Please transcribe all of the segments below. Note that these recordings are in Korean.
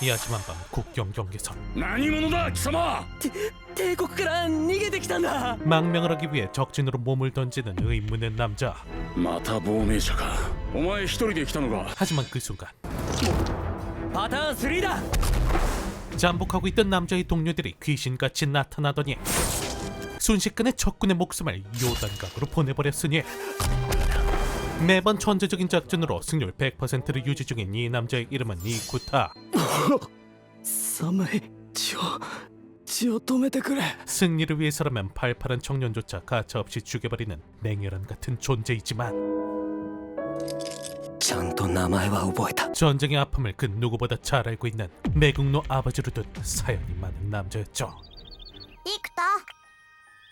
야심한 밤 국경 경계선. 何者だ貴様。帝国から逃げてきたんだ。 망명을 하기 위해 적진으로 몸을 던지는 의문의 남자. また亡命者か。お前一人で来たのか。 하지만 그 순간 パターン3だ。 잠복하고 있던 남자의 동료들이 귀신같이 나타나더니 순식간에 적군의 목숨을 요단각으로 보내버렸으니 매번 천재적인 작전으로 승률 100%를 유지 중인 이 남자의 이름은 이쿠타. 寒い。血を止めてくれ。 승리를 위해서라면 팔팔한 청년조차 가차없이 죽여버리는 냉혈한 같은 존재이지만 ちゃんと名前は覚えた。 전쟁의 아픔을 그 누구보다 잘 알고 있는 매국노 아버지로 둔 사연이 많은 남자였죠. 이쿠타,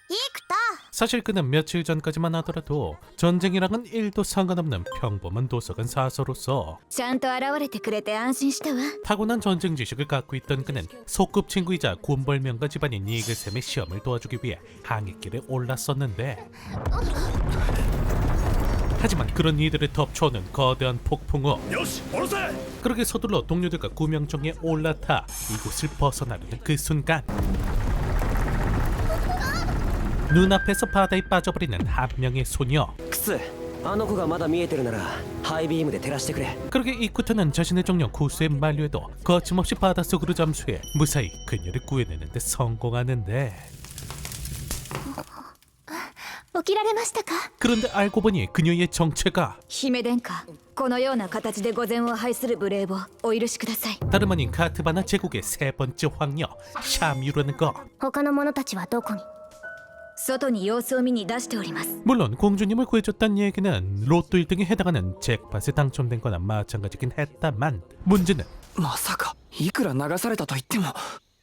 이쿠타. 사실 그는 며칠 전까지만 하더라도 전쟁이랑은 1도 상관없는 평범한 도서관 사서로서 ちゃんと現れてくれて安心したわ。 타고난 전쟁 지식을 갖고 있던 그는 소꿉친구이자 군벌명가 집안인 이글샘의 시험을 도와주기 위해 항해길에 올랐었는데 하지만 그런 이들을 덮쳐오는 거대한 폭풍우. よし下ろせ。 그렇게 서둘러 동료들과 구명정에 올라타 이곳을 벗어나려는 그 순간 눈앞에서 바다에 빠져버리는 한 명의 소녀. クス、あの子がまだ見えてるならハイビームで照らしてくれ。 그렇게 이쿠타는 자신의 정령 쿠스에 만류해도 거침없이 바닷속으로 잠수해 무사히 그녀를 구해내는 데 성공하는데 起きられましたか？ 그런데 알고 보니 그녀의 정체가 姫殿下、このような形で御前を拝する無礼をお許しください。 다름 아닌 카트바나 제국의 세 번째 황녀 샤미유라는 것. 他の者たちはどこに？外に様子を見に出しております。 물론 공주님을 구해줬다는 얘기는 로또 1등에 해당하는 잭팟에 당첨된 거나 마찬가지긴 했다만 문제는 まさかいくら流されたと言っても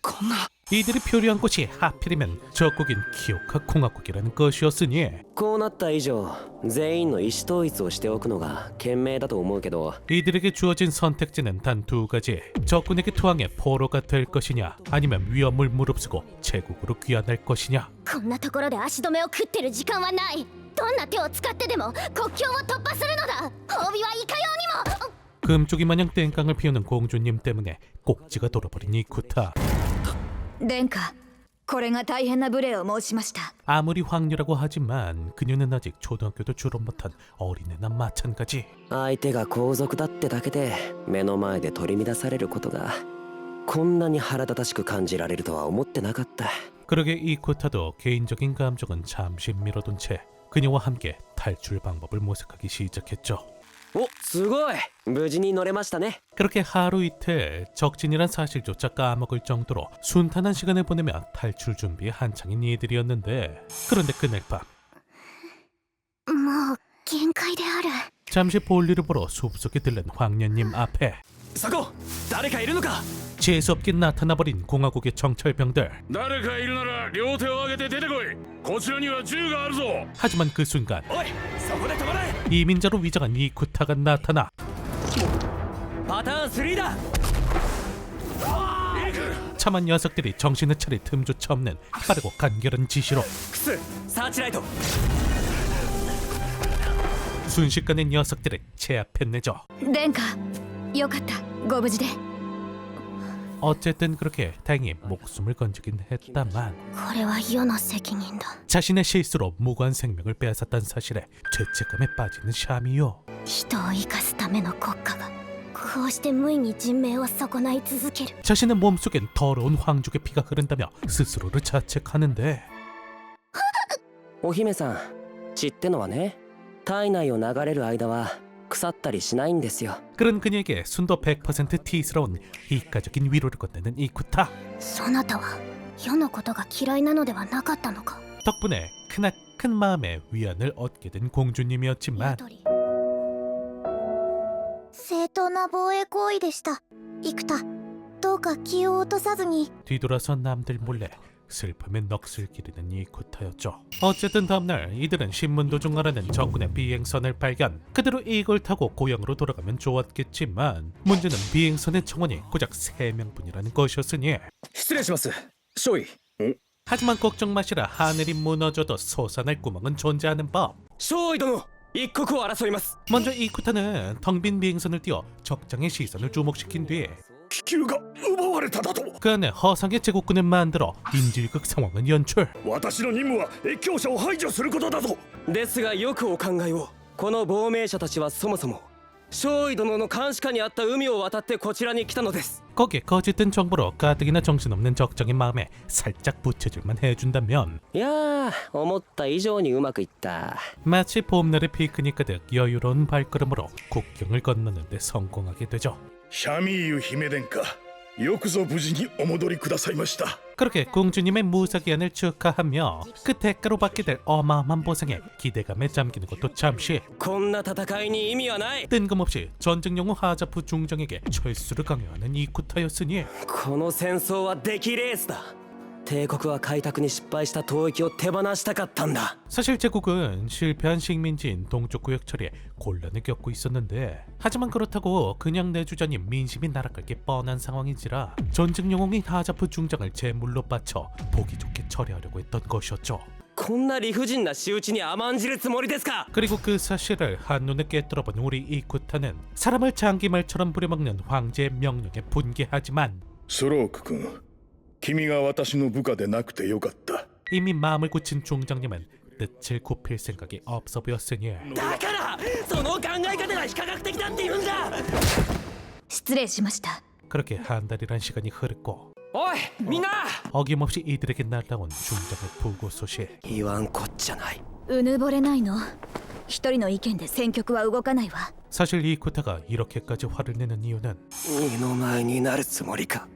こんな。 이들이 표류한 곳이 하필이면 적국인 키오카 공화국이라는 것이었으니 こうなった以上全員の意思統一をしておくのが賢明だと思うけど。 이들에게 주어진 선택지는 단 두 가지. 적군에게 투항해 포로가 될 것이냐 아니면 위험을 무릅쓰고 제국으로 귀환할 것이냐. こんなところで足止めを食ってる時間はない。どんな手を使ってでも国境を突破するのだ。褒美はいかようにも。 금쪽이 마냥 땡깡을 피우는 공주님 때문에 꼭지가 돌아버린 이쿠타. 殿下、これが大変な無礼を申しました。 아무리 황녀라고 하지만 그녀는 아직 초등학교도 졸업 못한 어린애나 마찬가지. 相手が皇族だってだけで目の前で取り乱されることがこんなに腹立たしく感じられるとは思ってなかった。 그러게 이쿠타도 개인적인 감정은 잠시 미뤄둔 채 그녀와 함께 탈출 방법을 모색하기 시작했죠. お、すごい。無事に乗れましたね。 그렇게 하루 이틀 적진이란 사실조차 까먹을 정도로 순탄한 시간을 보내며 탈출 준비에 한창인 이들이었는데 그런데 그날 밤 もう限界である。 잠시 볼일을 보러 숲속에 들른 황녀님 앞에 サコ、誰かいるのか。 재수없게 나타나버린 공화국의 정찰병들. 誰かいるなら両手を上げて出てこい。こちらには銃があるぞ。 하지만 그 순간 おい、そこで止まれ。 이민자로 위장한 이쿠타가 나타나 パターン3だ。 참한 녀석들이 정신을 차릴 틈조차 없는 빠르고 간결한 지시로 クス、サーチライト。 순식간에 녀석들을 제압해내죠. 殿下、よかった。ご無事で。 어쨌든 그렇게 다행히 목숨을 건지긴 했다만 これは世の責任だ。 자신의 실수로 무고한 생명을 빼앗았다는 사실에 죄책감에 빠지는 샤미요. 人を生かすための国家がこうして無意に人命を損ない続ける。 자신의 몸속엔 더러운 황족의 피가 흐른다며 스스로를 자책하는데 お姫さん、血ってのはね、体内を流れる間は腐ったりしないんですよ。 그런 그녀에게 순도 100% T스러운 이가적인 위로를 건네는 이쿠타. そなたは世のことが嫌いなのではなかったのか。 덕분에 크나큰 마음의 위안을 얻게 된 공주님이었지만 正当な防衛行為でした。幾田、どうか気を落とさずに。 뒤돌아서 남들 몰래 슬픔에 넋을 기리는 이쿠타였죠. 어쨌든 다음날 이들은 신문도중하라는 적군의 비행선을 발견. 그대로 이걸 타고 고향으로 돌아가면 좋았겠지만 문제는 비행선의 청원이 고작 3명뿐이라는 것이었으니 失礼します。少尉。 하지만 걱정 마시라. 하늘이 무너져도 솟아날 구멍은 존재하는 법. 少尉殿、一刻を争います。 먼저 이쿠타는 텅 빈 비행선을 띄워 적장의 시선을 주목시킨 뒤에 気球が奪われただと。 그 안에 허상의 제국군을 만들어 인질극 상황을 연출. 私の任務は越境者を排除することだぞ。ですがよくお考えを。この亡命者たちはそもそも少尉殿の監視下にあった海を渡ってこちらに来たのです。 거기에 거짓된 정보로 가뜩이나 정신없는 적정의 마음에 살짝 붙여줄만 해준다면 いやー思った以上にうまくいった。 마치 봄날의 피크닉 가득 여유로운 발걸음으로 국경을 건너는 데 성공하게 되죠. シャミーユ姫殿下、よくぞ無事にお戻りくださいました。 그렇게 공주님의 무사기한을 축하하며 그 대가로 받게 될 어마어마한 보상에 기대감에 잠기는 것도 잠시. こんな戦いに意味はない。 뜬금없이 전쟁 영웅 하자프 중정에게 철수를 강요하는 이쿠타였으니 この戦争は出来レースだ。帝国は開拓に失敗した統域を手放したかったんだ。 사실 제국은 실패한 식민지인 동쪽 구역 처리에 곤란을 겪고 있었는데 하지만 그렇다고 그냥 내주자니 민심이 날아갈 게 뻔한 상황인지라 전쟁 영웅인 하자프 중장을 제물로 바쳐 보기 좋게 처리하려고 했던 것이었죠. こんな理不尽な仕打ちに甘んじるつもりですか。 그리고 그 사실을 한눈에 깨뚫어본 우리 이쿠타는 사람을 장기말처럼 부려먹는 황제의 명령에 분개하지만 スローク君、君が私の部下でなくてよかった。 이미 마음을 굳힌 중장님은 띨을 굽힐 생각이 없어 보였으니 だからその考え方が非科学的だって言うんだ。失礼しました。 그렇게 한 달이란 시간이 흐르고 おいみんな。 어김없이 이들에게 날라온 중장의 부고 소식. 言わんこっちゃない。うぬぼれないの？一人の意見で戦局は動かないわ。 사실 이쿠타가 이렇게까지 화를 내는 이유는 二の前になるつもりか。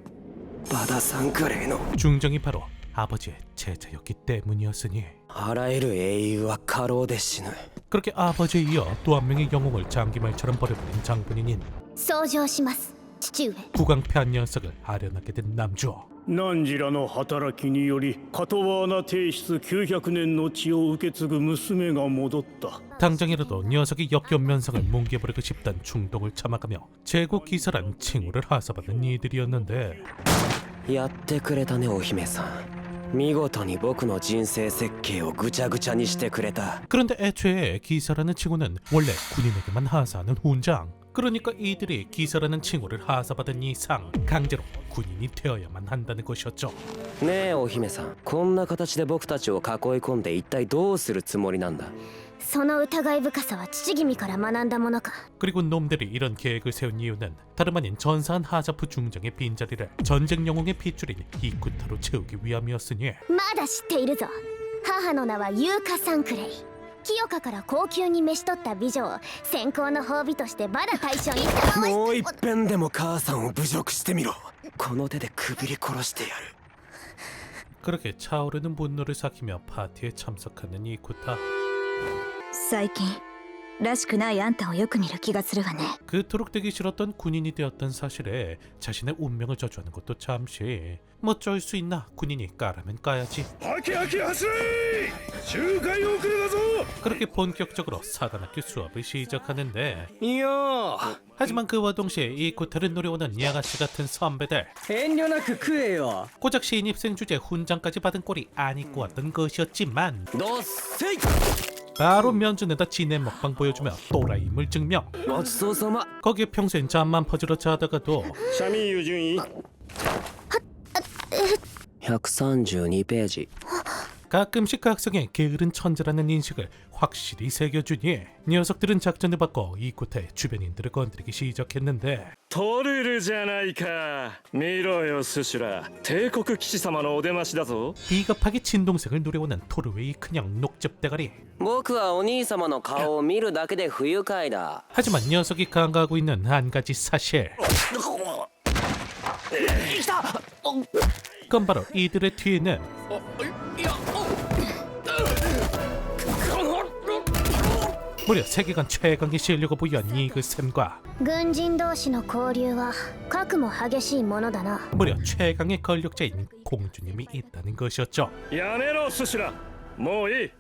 バダサンクレイの 중정이 바로 아버지의 제자였기 때문이었으니 あらゆる英雄は過労で死ぬ。 그렇게 아버지에 이어 또 한 명의 영웅을 장기말처럼 버려버린 장본인인 奏上します、父上。 국왕패한 녀석을 아련하게 된 남주. 汝らの働きによりカトワーナ帝室900年の血を受け継ぐ娘が戻った。 당장이라도 녀석이 역겨운 면상을 뭉개버리고 싶단 충동을 참아가며 제국 기사란 칭호를 하사받는 이들이었는데 やってくれたねお姫さん。見事に僕の人生設計をぐちゃぐちゃにしてくれた。 그런데 애초에 기사라는 칭호는 원래 군인에게만 하사하는 훈장. 그러니까 이들이 기사라는 칭호를 하사받은 이상 강제로 군인이 되어야만 한다는 것이었죠. ねえお姫さん、こんな形で僕たちを囲い込んで一体どうするつもりなんだ。その疑い深さは父君から学んだものか。 그리고 놈들이 이런 계획을 세운 이유는 다름 아닌 전사한 하자프 중정의 빈자리를 전쟁 영웅의 핏줄인 이쿠타로 채우기 위함이었으니 まだ知っているぞ。母の名はユーカ・サンクレイ。清香から高級に召し取った美女を先行の褒美としてバダ大将にもう一遍でも母さんを侮辱してみろ。この手でくびり殺してやる。 그렇게 차오르는 분노를 삭히며 파티에 참석하는 이쿠타. 最近らしくないあんたをよく見る気がするわね。 그토록 되기 싫었던 군인이 되었던 사실에 자신의 운명을 저주하는 것도 잠시 뭐 쩔 수 있나. 군인이 까라면 까야지. ハキハキ走れ、周回遅れだぞ。 그렇게 본격적으로 사관학교 수업을 시작하는데 いやー 하지만 그와 동시에 이쿠타를 노려오는 양아치 같은 선배들. 遠慮なく食えよ。 고작 신입생 주제 훈장까지 받은 꼴이 안 입고 왔던 것이었지만 どっせい。 바로 면전에다 지네 먹방 보여주며 또라이임을 증명. ごちそうさま。 거기에 평소엔 잠만 퍼지러 자다가도 シャミーユ順位132ページ。 가끔씩 그 학생의 게으른 천재라는 인식을 확실히 새겨주니 녀석들은 작전을 바꿔 이쿠타의 주변인들을 건드리기 시작했는데 トルルじゃないか。見ろよスシュラ、帝国騎士様のお出ましだぞ。 비겁하게 친동생을 노려오는 토르웨이 큰형 녹즙대가리. 僕はお兄様の顔を見るだけで不愉快だ。 하지만 녀석이 간과하고 있는 한 가지 사실. 그건 바로 이들의 뒤에는 무려 세계관 최강의 실력을 보유한 니그샘과 軍人同士の交流は核も激しいものだな。 무려 최강의 권력자인 공주님이 있다는 것이었죠. やめろスシュラ、もういい。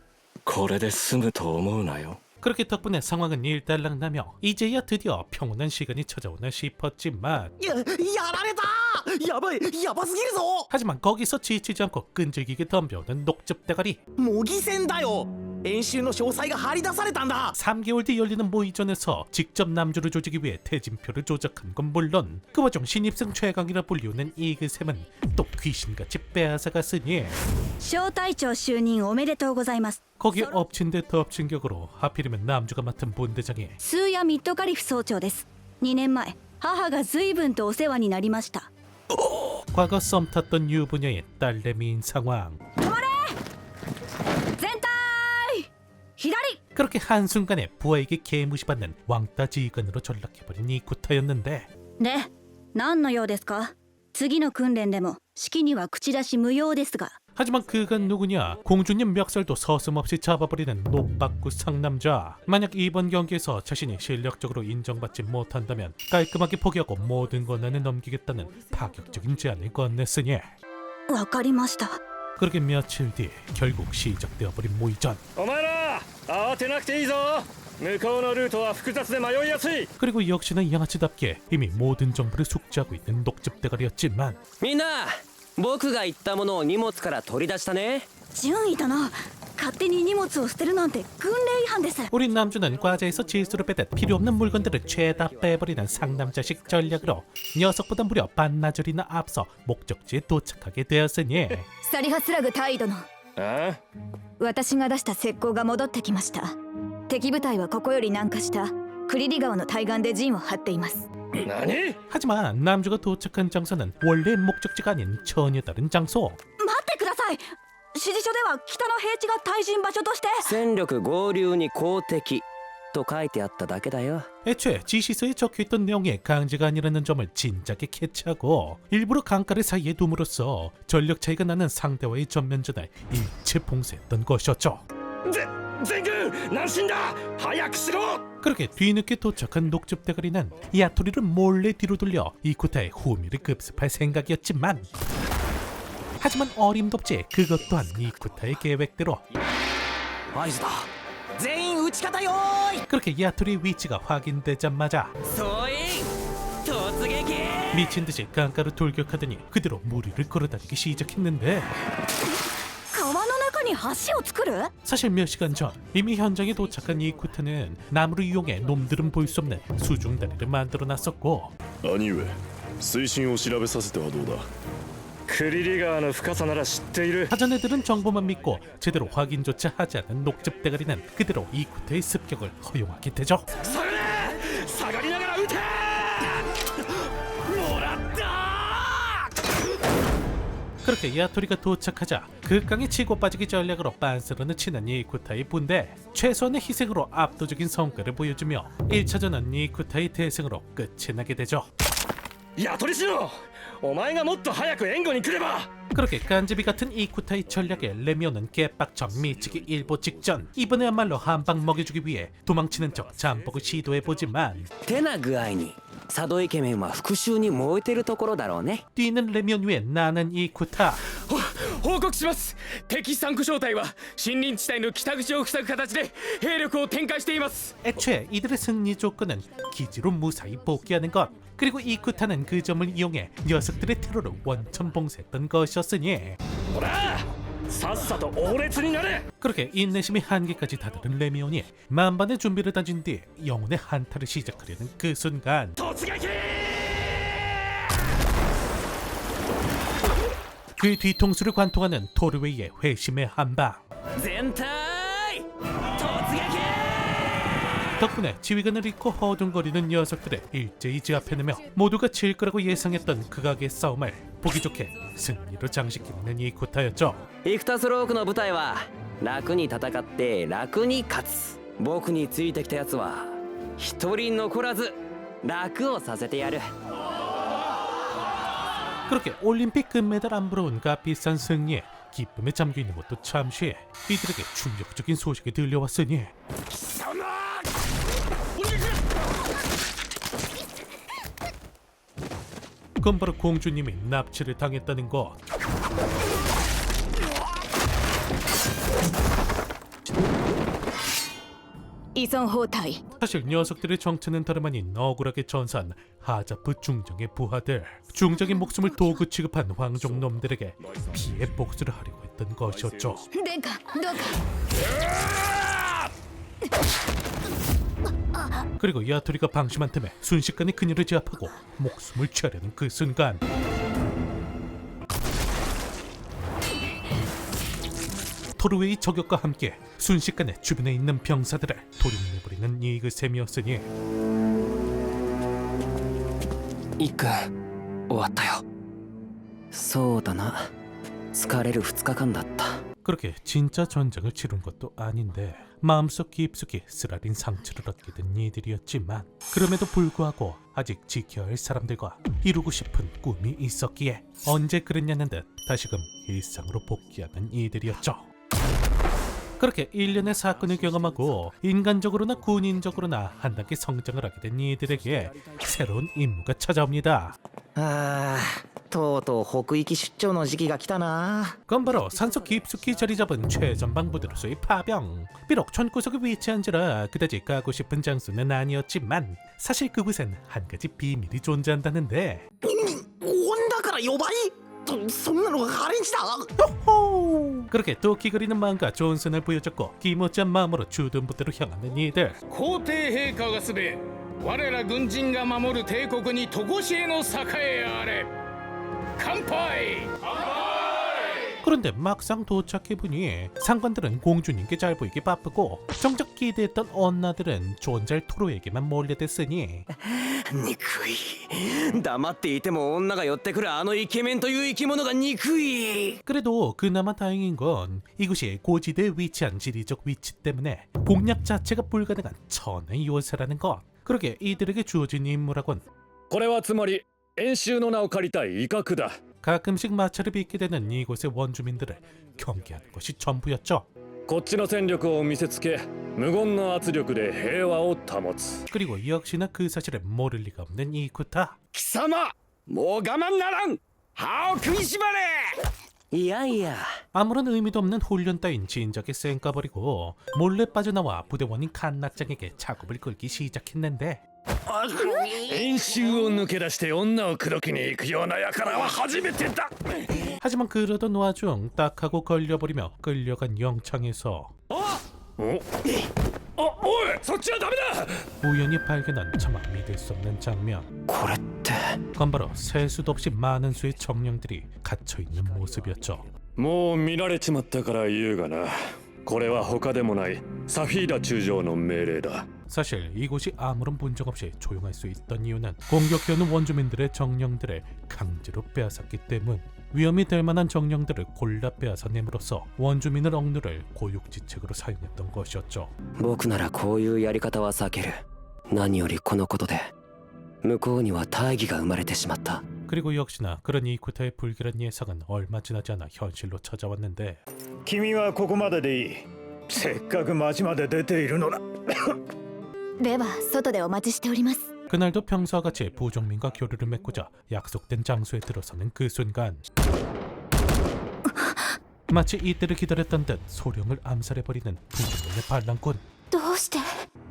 これで済むと思うなよ。 그렇게 덕분에 상황은 일단락나며 이제야 드디어 평온한 시간이 찾아오나 싶었지만 やられた。やばいやばすぎるぞ 하지만 거기서 지치지 않고 끈질기게 덤벼오는 녹즙 대가리. 模擬戦だよ演習の詳細が張り出されたんだ 3개월 뒤 열리는 모의전에서 직접 남주를 조지기 위해 태진표를 조작한 건 물론 그 와중 신입생 최강이라 불리우는 이그샘은 또 귀신같이 빼앗아갔으니 小隊長就任おめでとうございます 거기에 엎친 데 덮친 격으로 하필이면 남주가 맡은 본대장이 スーヤ・ミッドカリフ総長です2年前母が随分とお世話になりました 과거 썸 탔던 유부녀의 딸내미인 상황. 全体左 그렇게 한순간에 부하에게 개무시받는 왕따 지휘관으로 전락해버린 이쿠타였는데 で何の用ですか次の訓練でも式には口出し無用ですが 하지만 그가 누구냐? 공주님 멱살도 서슴없이 잡아버리는 녹박구 상남자. 만약 이번 경기에서 자신이 실력적으로 인정받지 못한다면 깔끔하게 포기하고 모든 권한을 넘기겠다는 파격적인 제안을 건넸으니 わかりました 그렇게 며칠 뒤 결국 시작되어버린 모의전. お前ら慌てなくていいぞ向こうのルートは複雑で迷いやすい 그리고 역시나 양아치답게 이미 모든 정보를 숙지하고 있는 녹즙 대가리였지만 みんな僕が言ったものを荷物から取り出したね順位だな勝手に荷物を捨てるなんて訓練違反です 우리 남주는 과제에서 질수를 빼듯 필요 없는 물건들을 죄다 빼버리는 상남자식 전략으로 녀석보다 무려 반나절이나 앞서 목적지에 도착하게 되었으니 サリハスラグ大尉殿あ私が出した石膏が戻ってきました敵部隊はここより南下したクリリ川の対岸で陣を張っています 何 하지만 남주가 도착한 장소는 원래 목적지가 아닌 전혀 다른 장소. 待ってください指示書では北の平地が対陣場所として戦力合流に公敵と書いてあっただけだよ 애초에 지시서에 적혀있던 내용이 강제가 아니라는 점을 진작에 캐치하고 일부러 강가를 사이에 둠으로써 전력 차이가 나는 상대와의 전면전을 일체 봉쇄했던 것이었죠. 全軍南進だ早くしろ 그렇게 뒤늦게 도착한 녹즙 대가리는 야토리를 몰래 뒤로 돌려 이쿠타의 후미를 급습할 생각이었지만 하지만 어림덥지 그것 또한 이쿠타의 계획대로 合図だ全員撃ち方よーい 그렇게 야토리의 위치가 확인되자마자 総員突撃 미친듯이 강가로 돌격하더니 그대로 무리를 걸어다니기 시작했는데 川の中に橋を作る 사실 몇 시간 전 이미 현장에 도착한 이쿠타는 나무를 이용해 놈들은 볼 수 없는 수중다리를 만들어놨었고 兄上水深を調べさせてはどうだクリリ川の深さなら知っている 사전에 들은 정보만 믿고 제대로 확인조차 하지 않은 녹즙 대가리는 그대로 이쿠타의 습격을 허용하게 되죠. 下がれ下がりながら撃てもらった 그렇게 야토리가 도착하자 극강의 치고 빠지기 전략으로 빤스런을 치는 이쿠타의 분대 최소한의 희생으로 압도적인 성과를 보여주며 1차전은 이쿠타의 대승으로 끝이 나게 되죠. ヤトリシノお前がもっと早く援護に来れば 그렇게 깐지비 같은 이쿠타의 전략에 레미오는 개빡쳐 미치기 일보 직전 이번에야말로 한방 먹여주기 위해 도망치는 척 잠복을 시도해보지만 てな具合に佐渡イケメンは復讐に燃えてるところだろうね 뛰는 레미온 위에 나는 이쿠타 報告します敵三区小隊は森林地帯の北口を塞ぐ形で兵力を展開しています 애초에 이들의 승리 조건은 기지로 무사히 복귀하는 것 그리고 이쿠타는 그 점을 이용해 녀석들의 테러를 원천 봉쇄했던 것이었으니 ほらさっさとオレツになれ 그렇게 인내심이 한계까지 다다른 레미온이 만반의 준비를 다진 뒤 영혼의 한타를 시작하려는 그 순간 突撃 그 뒤통수를 관통하는 토르웨이의 회심의 한방 全体突撃 덕분에 지휘관을 잃고 허둥거리는 녀석들을 일제히 제압해내며 모두가 질 거라고 예상했던 극악의 싸움을 보기 좋게 승리로 장식해내는 이쿠타였죠. イクタスロークの部隊は楽に戦って楽に勝つ僕についてきたやつは一人残らず楽をさせてやる 그렇게 올림픽 금메달 안 부러운 값비싼 승리에 기쁨에 잠겨있는 것도 잠시 이들에게 충격적인 소식이 들려왔으니 그건 바로 공주님이 납치를 당했다는 것. 孫包帯 사실 녀석들의 정체는 다름 아닌 억울하게 전사한 하자프 중정의 부하들. 중정의 목숨을 도구 취급한 황종놈들에게 피해 복수를 하려고 했던 것이었죠. 殿下どうか 그리고 야토리가 방심한 틈에 순식간에 그녀를 제압하고 목숨을 취하려는 그 순간 토르웨이 저격과 함께 순식간에 주변에 있는 병사들을 돌려내버리는 이그셈이었으니 一君終わったよそうだな疲れる2日間だった 그렇게 진짜 전쟁을 치른 것도 아닌데 마음속 깊숙이 쓰라린 상처를 얻게 된 이들이었지만 그럼에도 불구하고 아직 지켜야 할 사람들과 이루고 싶은 꿈이 있었기에 언제 그랬냐는 듯 다시금 일상으로 복귀하는 이들이었죠. 그렇게 일련의 사건을 경험하고 인간적으로나 군인적으로나 한 단계 성장을 하게 된 이들에게 새로운 임무가 찾아옵니다. あーとうとう北域出張の時期が来たな 그건 바로 산속 깊숙이 자리 잡은 최전방 부대로서의 파병. 비록 촌구석에 위치한지라 그다지 가고 싶은 장소는 아니었지만 사실 그곳엔 한 가지 비밀이 존재한다는데 女から呼ばいそんなのがアレンジだ 그렇게 또 기거리는 마음과 좋은 선을 보여줬고 기모짠 마음으로 주둔 부대로 향하는 이들. 皇帝陛下がすべ我ら軍人が守る帝国に常しえの栄えあれ乾杯 그런데 막상 도착해보니 상관들은 공주님께 잘 보이기 바쁘고 정작 기대했던 언나들은 존잘 토로에게만 몰려댔으니 憎い黙っていても女が寄ってくるあのイケメンという生き物が憎い 그래도 그나마 다행인 건 이곳이 고지대에 위치한 지리적 위치 때문에 공략 자체가 불가능한 천의 요새라는 것. 그러게 이들에게 주어진 임무라곤 これはつまり演習の名を借りた威嚇だ 가끔씩 마찰을 빚게 되는 이곳의 원주민들을 경계하는 것이 전부였죠. こっちの戦力を見せつけ無言の圧力で平和を保つ 그리고 역시나 그 사실을 모를 리가 없는 이쿠타. 貴様もう我慢ならん歯を食いしばれいやいや 아무런 의미도 없는 훈련 따윈 진작에 쌩까버리고 몰래 빠져나와 부대원인 칸나짱에게 작업을 걸기 시작했는데 演習を抜け出して女を口説きに行くような輩は初めてだ 하지만 그러던 와중 딱하고 걸려버리며 끌려간 영창에서 おいそっちはダメだ 우연히 발견한 차마 믿을 수 없는 장면. これって 그건 바로 셀 수도 없이 많은 수의 정령들이 갇혀있는 모습이었죠. もう見られちまったから言うがなこれは他でもないサフィーラ中将の命令だ 사실 이곳이 아무런 분쟁 없이 조용할 수 있던 이유는 공격해오는 원주민들의 정령들을 강제로 빼앗았기 때문. 위험이 될 만한 정령들을 골라 빼앗아냄으로써 원주민을 억누를 고육지책으로 사용했던 것이었죠. 僕ならこういうやり方は避ける何よりこのことで向こうには大義が生まれてしまった 그리고 역시나 그런 이쿠타의 불길한 예상은 얼마 지나지 않아 현실로 찾아왔는데 君はここまででいいせっかく町まで出ているのだでは外でお待ちしております 그날도 평소와 같이 부족민과 교류를 맺고자 약속된 장소에 들어서는 그 순간 마치 이때를 기다렸던 듯 소령을 암살해버리는 부족민의 반란군. どうして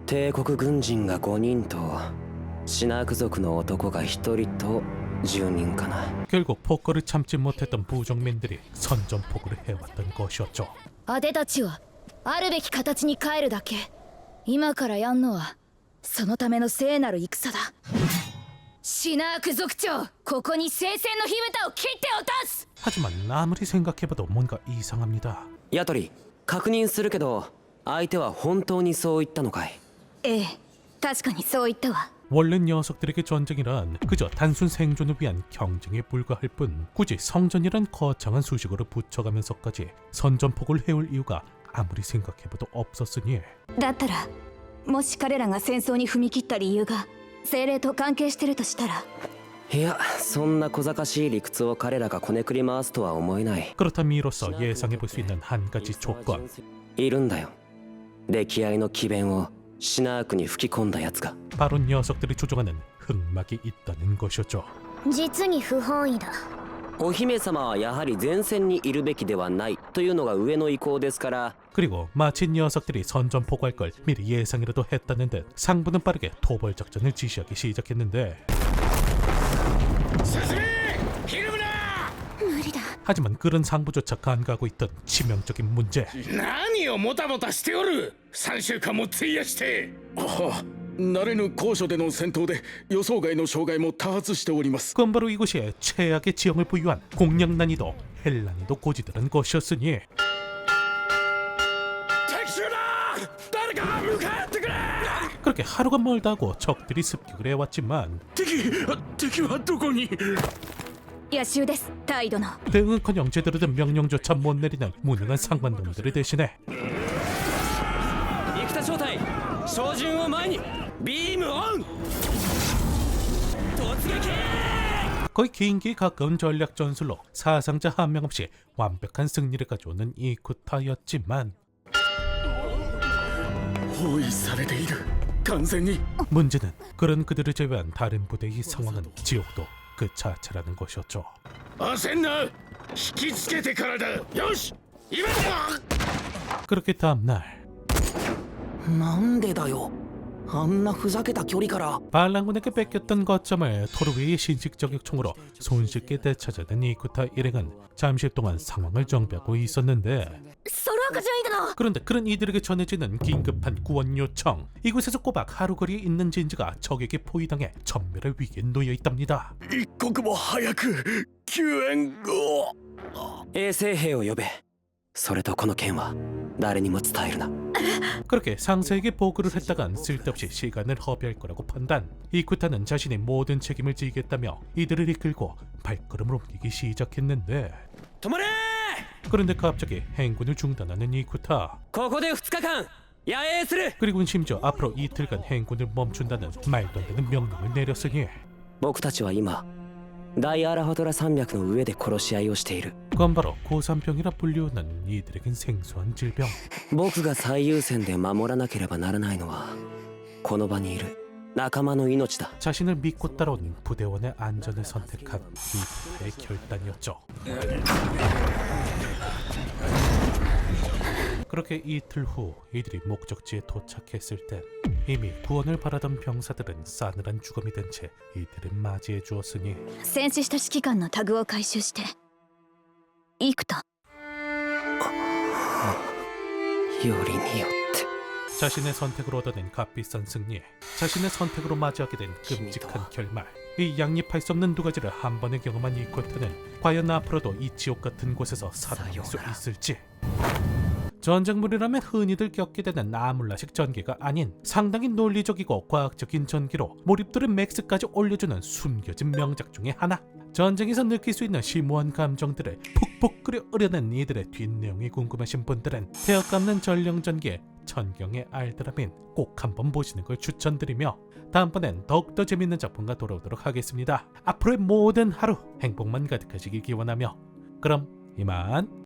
帝国軍人が5人とシナーク族の男が1人と10人かな 결국 폭거를 참지 못했던 부족민들이 선전포고를 해왔던 것이었죠. あてたちはあるべき形に変えるだけ今からやんのはそのための聖なる戦だシナーク族長ここに聖戦の火蓋を切って落とす 하지만 아무리 생각해봐도 뭔가 이상합니다. ヤトリ確認するけど相手は本当にそう言ったのかいええ確かにそう言ったわ 원래 녀석들에게 전쟁이란 그저 단순 생존을 위한 경쟁에 불과할 뿐 굳이 성전이란 거창한 수식어를 붙여가면서까지 선전포고를 해올 이유가 아무리 생각해봐도 없었으니 だったらもし彼らが戦争に踏み切った理由が精霊と関係してるとしたらいやそんな小賢しい理屈を彼らがこねくり回すとは思えない 그렇다면 이로써 예상해볼 수 있는 한 가지 조건. いるんだよ歴愛の詭弁をシナークに吹き込んだやつが 바로 녀석들이 조종하는 흑막이 있다는 것이었죠. 実に不本意だお姫様はやはり前線にいるべきではないというのが上の意向ですから 그리고 마치 녀석들이 선전포고할 걸 미리 예상이라도 했다는 듯 상부는 빠르게 토벌 작전을 지시하기 시작했는데 進めひるむな無理だ。 하지만 그런 상부조차 간과하고 있던 치명적인 문제. 何をもたもたしておる3週間も費やしてはあ、慣れぬ高所での戦闘で予想外の障害も多発しております。 그건 바로 이곳에 최악의 지형을 부유한 공략 난이도 헬 난이도 고지들은 것이었으니 敵襲だ！誰か向かってくれ！ 그렇게 하루가 멀다 하고 적들이 습격을 해왔지만 敵はどこに？野襲ですタイ殿。 대응은커녕 제대로 된 명령조차 못 내리는 무능한 상반놈들을 대신해 生田小隊照準を前にビームオン突撃 거의 개인기에 가까운 전략 전술로 사상자 한 명 없이 완벽한 승리를 가져오는 이쿠타였지만 包囲されている。完全に。 문제는 그런 그들을 제외한 다른 부대의 상황은 지옥도 그 자체라는 것이었죠. 焦んな引きつけてからだよし今だ 그렇게 다음날 なんでだよ。あんなふざけた距離から。 반란군에게 뺏겼던 거점을 토르웨이의 신식 저격총으로 손쉽게 되찾아낸 이쿠타 일행은 잠시 동안 상황을 정비하고 있었는데 ソロアカ順位殿。 그런데 그런 이들에게 전해지는 긴급한 구원 요청. 이곳에서 꼬박 하루 거리에 있는 진지가 적에게 포위당해 전멸의 위기에 놓여 있답니다. 一刻も早く救援を。衛生兵を呼べ。それとこの件は誰にも伝えるな。 그렇게 상사에게 보고를 했다간 쓸데없이 시간을 허비할 거라고 판단. 이쿠타는 자신이 모든 책임을 지겠다며 이들을 이끌고 발걸음을 옮기기 시작했는데 止まれ 그런데 갑자기 행군을 중단하는 이쿠타. ここで2日間野営する 그리고는 심지어 앞으로 이틀간 행군을 멈춘다는 말도 안 되는 명령을 내렸으니 僕たちは今大アラファトラ山脈の上で殺し合いをしている 그건 바로 고산병이라 불리우는 이들에겐 생소한 질병. 僕が最優先で守らなければならないのはこの場にいる仲間の命だ 자신을 믿고 따라온 부대원의 안전을 선택한 이쿠타의 결단이었죠. 그렇게 이틀 후 이들이 목적지에 도착했을 땐 이미 구원을 바라던 병사들은 싸늘한 죽음이 된 채 이들을 맞이해 주었으니 戦死した指揮官のタグを回収して幾田。よりによって 자신의 선택으로 얻어낸 값비싼 승리에 자신의 선택으로 맞이하게 된 끔찍한 결말. 이 양립할 수 없는 두 가지를 한 번에 경험한 이쿠타는 과연 앞으로도 이 지옥 같은 곳에서 살아남을 수 있을지. 전쟁물이라면 흔히들 겪게 되는 아물라식 전기가 아닌 상당히 논리적이고 과학적인 전기로 몰입도를 맥스까지 올려주는 숨겨진 명작 중의 하나. 전쟁에서 느낄 수 있는 심오한 감정들을 푹푹 끓여 으려낸 이들의 뒷내용이 궁금하신 분들은 태엽감는 전령전기의 천경의 알드라민 꼭 한번 보시는 걸 추천드리며 다음번엔 더욱더 재밌는 작품과 돌아오도록 하겠습니다. 앞으로의 모든 하루 행복만 가득하시길 기원하며 그럼 이만.